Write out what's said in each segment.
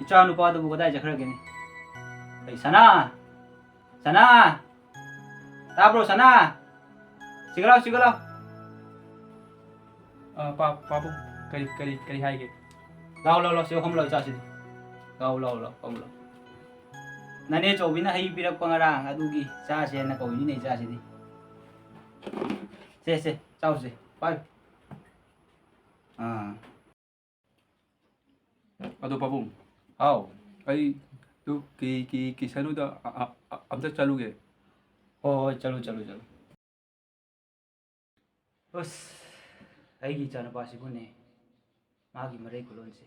इचा नुपादुबु कदाय जखरगेनि अई सना सना ताब्रो सना सिगलाओ सिगलाओ पापू करी हाइगे लाओ लाओ लाओ से हम लाओ चासी लाओ लाओ लाओ हम लाओ नने चौबिना हई पिरक पंगरांग अदुगी चासे न कौनी ने चासी दी से चाओ से पाई हां अदो पापू आओ अई तू की सनु दा अब तक चलूगे हो चलो चलो चलो बस अगी चाना पासी बुने मागी मरे कुलोन से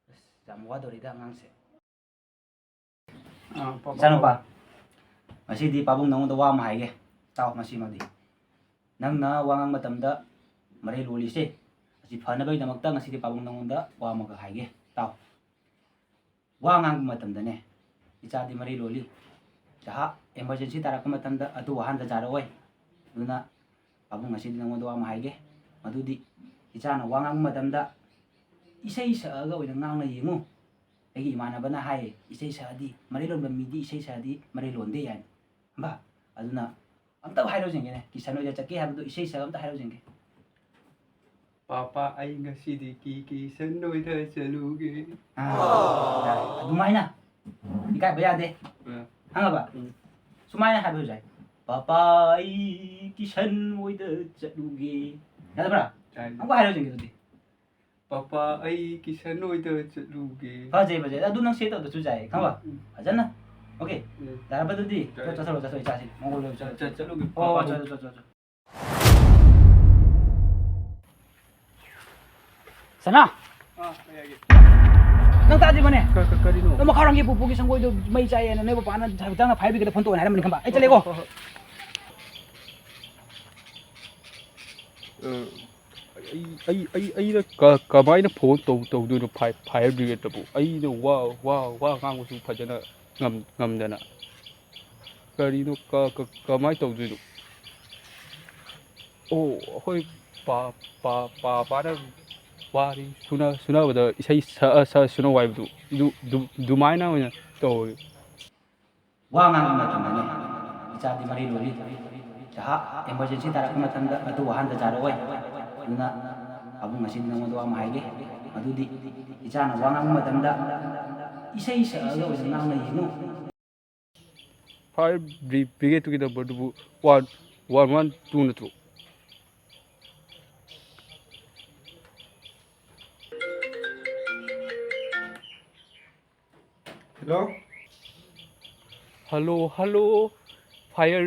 बस जामवा दोरिदा ngang से चानुपा मसीदी पाबुंग नंगोंदा वा मा हाइगे ताव मसी मदी नंगना वांगांग मतमदा मरे लोलिसे असि फनबई दमकता ngasiदी पाबुंग नंगोंदा वा मगा हाइगे ताव वांगांग मतमदने इचादी मरे लोली जहा emergency तारक मतमदा अदु वहानदा जारओय दुना पाबुंग ngasiदी नंगोंदा वा मा हाइगे मदुदी इचाना वांगांग मतमदा इसै सअगा ओइना ngang यिमु एगी इमानबना हाय इसै सादी मरे लोन मिदी इसै सादी मरे लोनदे यान बा अदुना अमता हाइरो जेंगे किसान ओइदा चके हाबदो इसै सा अमता हाइरो जेंगे पापा आई ngasiदी की सनु इधर चलूगे अदुमाइना इकाय बया दे हांगाबा सुमाइना हाबो जाय पापा आई किसान ओइदा चलूगे यादबरा हमको हाइरो जेंगे दुदी पापा आई किसान इधर चलूगे फजे फजे अदु नंग सेट अदु जाय खाबा फजना ओके दारा बदुदी चलो चलो इचासी मंगोल चलूगे ओ चलो चलो चलो सना नंग ताजी बने करिनो न मखारंगी पुपुगी संगोइदो मई चाइए ने पाना जांगा 5 बिगेट फोन तो हाइरम खंबा ए चलेगो कमायना फोन तौदुनो फायर ब्रिगेड तबु अईनो वा nganगसु फजना ngमदना करिनो कमाय तौदुनो ओ होय पापाना वारी सुनाबदा इसै सुनो वाइबदु दुमाइना ओइना तौगे वा ngang matundane ichadi mari lori jaha emergency tarak matanda adu wahan da jaroi duna abu ngasin nang do ma haige adudi ichana wa ngang matanda isai sa ga oina nang na yimu fire brigade की number 112 नत्रो hello hello hello fire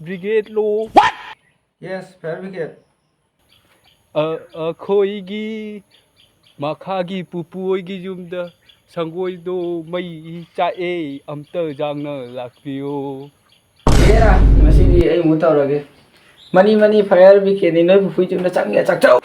brigade लो yes fire brigade अखोइगी मखागी पुपुओइगी जुमदा संगोइदो मई चाए अमता जांगना लाखबियो येरा मसीदी आई मु तौरगे मनी फायर ब्रिगेड नि नोय पुपुइ जुमदा चांगे चाकचाउ